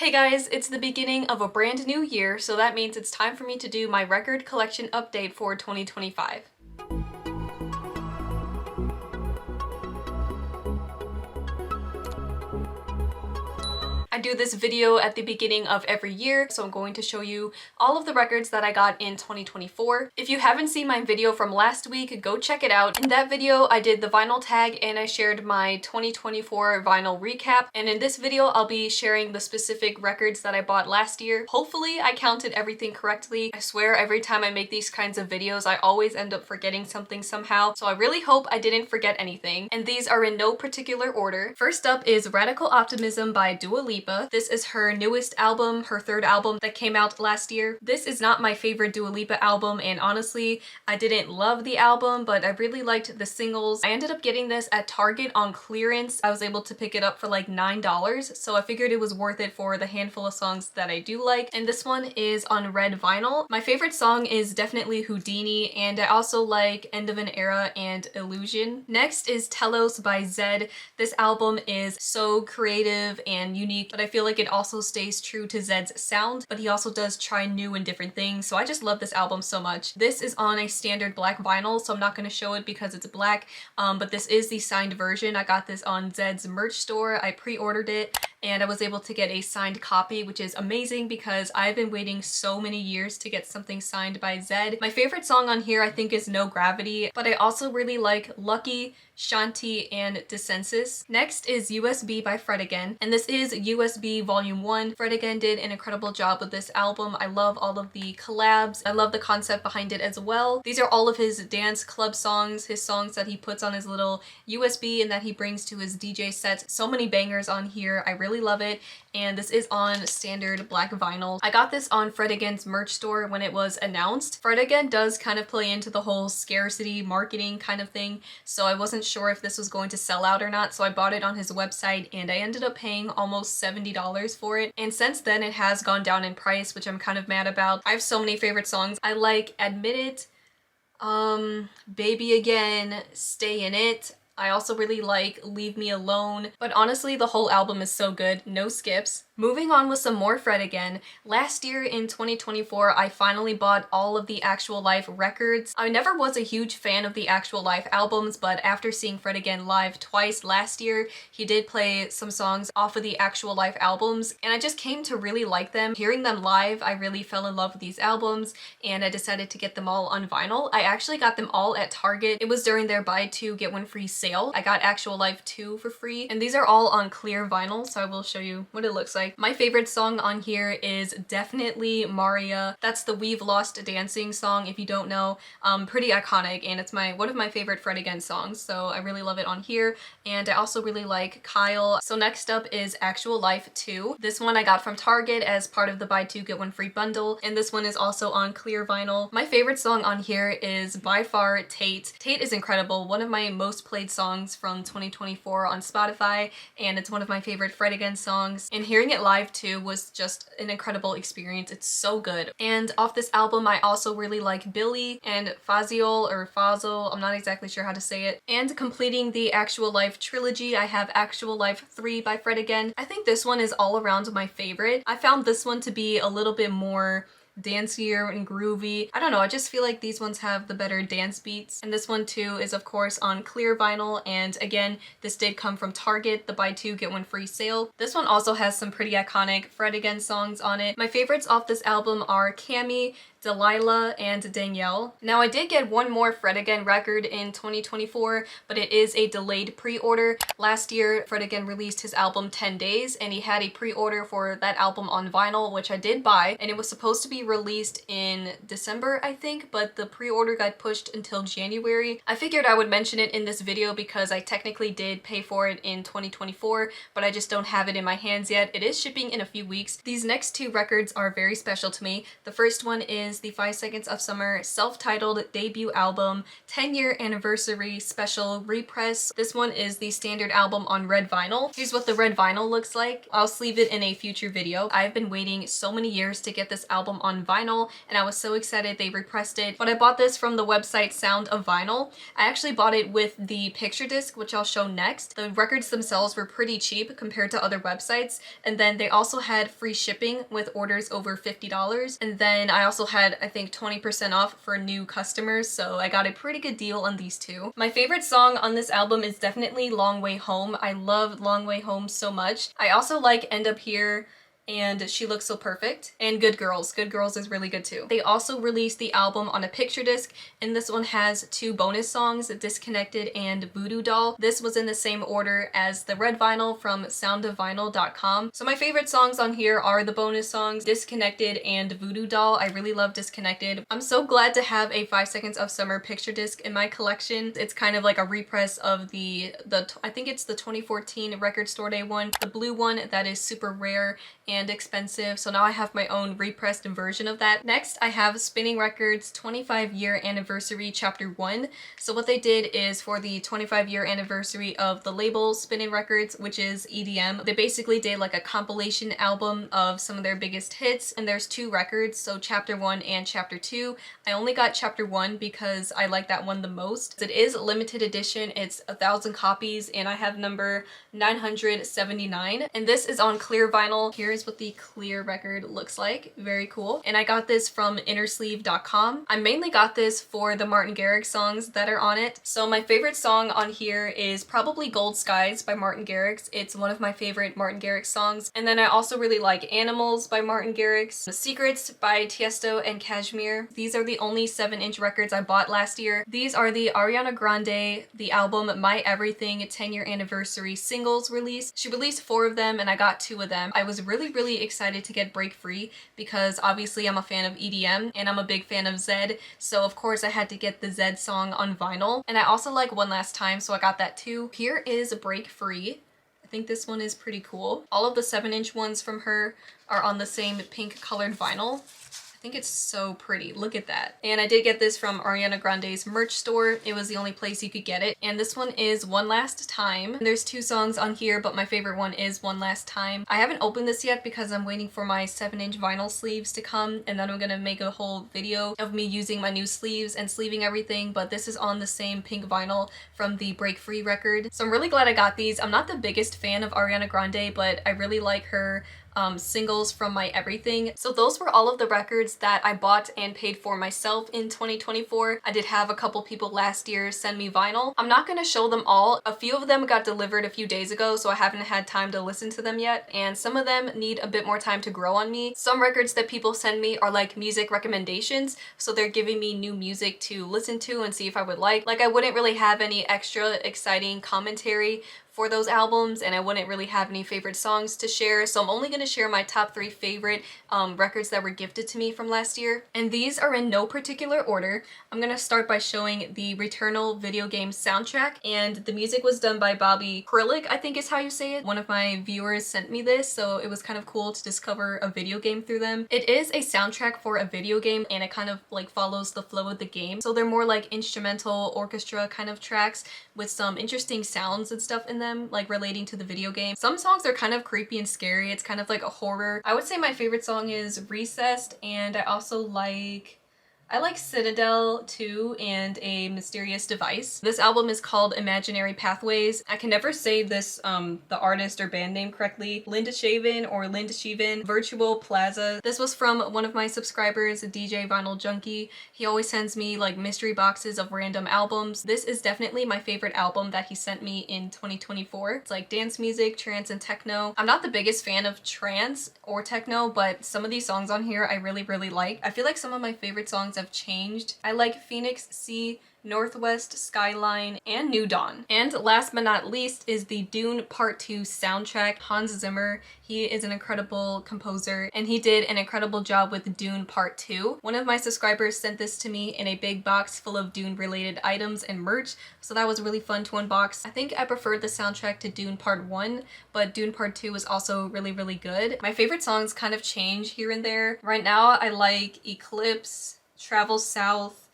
Hey guys, it's the beginning of a brand new year, so that means it's time for me to do my record collection update for 2025. I do this video at the beginning of every year, so I'm going to show you all of the records that I got in 2024. If you haven't seen my video from last week, go check it out. In that video, I did the vinyl tag and I shared my 2024 vinyl recap. And in this video, I'll be sharing the specific records that I bought last year. Hopefully, I counted everything correctly. I swear every time I make these kinds of videos, I always end up forgetting something somehow. So I really hope I didn't forget anything. And these are in no particular order. First up is Radical Optimism by Dua Lipa. This is her newest album, her third album that came out last year. This is not my favorite Dua Lipa album, and honestly, I didn't love the album, but I really liked the singles. I ended up getting this at Target on clearance. I was able to pick it up for like $9, so I figured it was worth it for the handful of songs that I do like. And this one is on red vinyl. My favorite song is definitely Houdini, and I also like End of an Era and Illusion. Next is Telos by Zed. This album is so creative and unique, but I feel like it also stays true to Zed's sound, but he also does try new and different things, so I just love this album so much. This is on a standard black vinyl, so I'm not going to show it because it's black, but this is the signed version. I got this on Zed's merch store. I pre-ordered it, and I was able to get a signed copy, which is amazing because I've been waiting so many years to get something signed by Zed. My favorite song on here I think is No Gravity, but I also really like Lucky, Shanti, and Dissensus. Next is USB by Fred Again, and this is USB Volume 1. Fred Again did an incredible job with this album. I love all of the collabs. I love the concept behind it as well. These are all of his dance club songs, his songs that he puts on his little USB and that he brings to his DJ sets. So many bangers on here. I really love it, and this is on standard black vinyl. I got this on Fred Again's merch store when it was announced. Fred Again does kind of play into the whole scarcity marketing kind of thing, so I wasn't sure if this was going to sell out or not, so I bought it on his website and I ended up paying almost $70 for it. And since then it has gone down in price, which I'm kind of mad about. I have so many favorite songs. I like Admit It, Baby Again, Stay in It. I also really like Leave Me Alone, but honestly the whole album is so good, no skips. Moving on with some more Fred Again. Last year in 2024, I finally bought all of the Actual Life records. I never was a huge fan of the Actual Life albums, but after seeing Fred Again live twice last year, he did play some songs off of the Actual Life albums, and I just came to really like them. Hearing them live, I really fell in love with these albums, and I decided to get them all on vinyl. I actually got them all at Target. It was during their buy two, get one free sale. I got Actual Life 2 for free, and these are all on clear vinyl, so I will show you what it looks like. My favorite song on here is definitely Maria. That's the We've Lost Dancing song, if you don't know. Pretty iconic, and it's one of my favorite Fred Again songs, so I really love it on here. And I also really like Kyle. So next up is Actual Life 2. This one I got from Target as part of the buy two get one free bundle, and this one is also on clear vinyl. My favorite song on here is by far Tate. Tate is incredible, one of my most played songs from 2024 on Spotify, and it's one of my favorite Fred Again songs, and hearing it live too was just an incredible experience. It's so good. And off this album I also really like Billy and Faziol or Fazol, I'm not exactly sure how to say it. And completing the Actual Life trilogy, I have Actual Life 3 by Fred Again. I think this one is all around my favorite. I found this one to be a little bit more dancier and groovy. I don't know, I just feel like these ones have the better dance beats. And this one too is of course on clear vinyl, and again this did come from Target, the buy two get one free sale. This one also has some pretty iconic Fred Again songs on it. My favorites off this album are Cami, Delilah, and Danielle. Now I did get one more Fred Again record in 2024, but it is a delayed pre-order. Last year Fred Again released his album 10 Days, and he had a pre-order for that album on vinyl, which I did buy, and it was supposed to be released in December I think, but the pre-order got pushed until January. I figured I would mention it in this video because I technically did pay for it in 2024, but I just don't have it in my hands yet. It is shipping in a few weeks. These next two records are very special to me. The first one is the 5 Seconds of Summer self-titled debut album 10-year anniversary special repress. This one is the standard album on red vinyl. Here's what the red vinyl looks like. I'll sleeve it in a future video. I've been waiting so many years to get this album on on vinyl, and I was so excited they repressed it. But I bought this from the website Sound of Vinyl. I actually bought it with the picture disc, which I'll show next. The records themselves were pretty cheap compared to other websites, and then they also had free shipping with orders over $50. And then I also had, I think, 20% off for new customers, so I got a pretty good deal on these two. My favorite song on this album is definitely Long Way Home. I love Long Way Home so much. I also like End Up Here and She Looks So Perfect, and Good Girls. Good Girls is really good too. They also released the album on a picture disc, and this one has 2 bonus songs, Disconnected and Voodoo Doll. This was in the same order as the red vinyl from soundofvinyl.com. So my favorite songs on here are the bonus songs, Disconnected and Voodoo Doll. I really love Disconnected. I'm so glad to have a 5 Seconds of Summer picture disc in my collection. It's kind of like a repress of the I think it's the 2014 Record Store Day one, the blue one that is super rare and expensive, so now I have my own repressed version of that. Next, I have Spinnin Records 25-year anniversary chapter 1. So what they did is for the 25-year anniversary of the label Spinnin Records, which is EDM, they basically did like a compilation album of some of their biggest hits, and there's 2 records, so chapter 1 and chapter 2. I only got chapter 1 because I like that one the most. It is limited edition, it's 1,000 copies, and I have number 979, and this is on clear vinyl. Here's what the clear record looks like. Very cool. And I got this from innersleeve.com. I mainly got this for the Martin Garrix songs that are on it. So my favorite song on here is probably Gold Skies by Martin Garrix. It's one of my favorite Martin Garrix songs. And then I also really like Animals by Martin Garrix, The Secrets by Tiesto and Kashmir. These are the only 7-inch records I bought last year. These are the Ariana Grande, the album My Everything 10-year anniversary singles release. She released 4 of them and I got 2 of them. I was really excited to get Break Free because obviously I'm a fan of EDM and I'm a big fan of Zedd, so of course I had to get the Zedd song on vinyl. And I also like One Last Time, so I got that too. Here is Break Free. I think this one is pretty cool. All of the 7-inch ones from her are on the same pink colored vinyl. I think it's so pretty. Look at that. And I did get this from Ariana Grande's merch store. It was the only place you could get it. And this one is One Last Time. There's 2 songs on here, but my favorite one is One Last Time. I haven't opened this yet because I'm waiting for my 7-inch vinyl sleeves to come, and then I'm gonna make a whole video of me using my new sleeves and sleeving everything, but this is on the same pink vinyl from the Break Free record. So I'm really glad I got these. I'm not the biggest fan of Ariana Grande, but I really like her singles from My Everything. So those were all of the records that I bought and paid for myself in 2024. I did have a couple people last year send me vinyl. I'm not gonna show them all. A few of them got delivered a few days ago, so I haven't had time to listen to them yet, and some of them need a bit more time to grow on me. Some records that people send me are like music recommendations, so they're giving me new music to listen to and see if I would like. Like I wouldn't really have any extra exciting commentary for those albums, and I wouldn't really have any favorite songs to share, so I'm only going to share my top 3 favorite records that were gifted to me from last year. And these are in no particular order. I'm going to start by showing the Returnal video game soundtrack, and the music was done by Bobby Krylik, I think is how you say it. One of my viewers sent me this, so it was kind of cool to discover a video game through them. It is a soundtrack for a video game, and it kind of like follows the flow of the game, so they're more like instrumental orchestra kind of tracks with some interesting sounds and stuff in them, like relating to the video game. Some songs are kind of creepy and scary. It's kind of like a horror. I would say my favorite song is Recessed, and I also like Citadel too, and A Mysterious Device. This album is called Imaginary Pathways. I can never say this, the artist or band name correctly. Linda Shaven or Linda Sheevan. Virtual Plaza. This was from one of my subscribers, DJ Vinyl Junkie. He always sends me like mystery boxes of random albums. This is definitely my favorite album that he sent me in 2024. It's like dance music, trance, and techno. I'm not the biggest fan of trance or techno, but some of these songs on here I really like. I feel like some of my favorite songs have changed. I like Phoenix Sea, Northwest Skyline, and New Dawn. And last but not least is the Dune Part 2 soundtrack. Hans Zimmer, he is an incredible composer, and he did an incredible job with Dune Part 2. One of my subscribers sent this to me in a big box full of Dune related items and merch, so that was really fun to unbox. I think I preferred the soundtrack to Dune Part 1, but Dune Part 2 was also really good. My favorite songs kind of change here and there. Right now I like Eclipse, Travel South,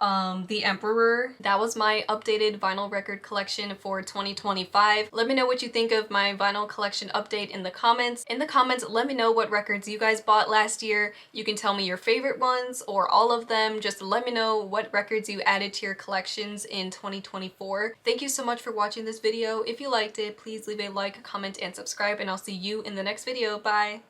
The Emperor. That was my updated vinyl record collection for 2025. Let me know what you think of my vinyl collection update in the comments. In the comments, let me know what records you guys bought last year. You can tell me your favorite ones or all of them. Just let me know what records you added to your collections in 2024. Thank you so much for watching this video. If you liked it, please leave a like, comment, and subscribe, and I'll see you in the next video. Bye!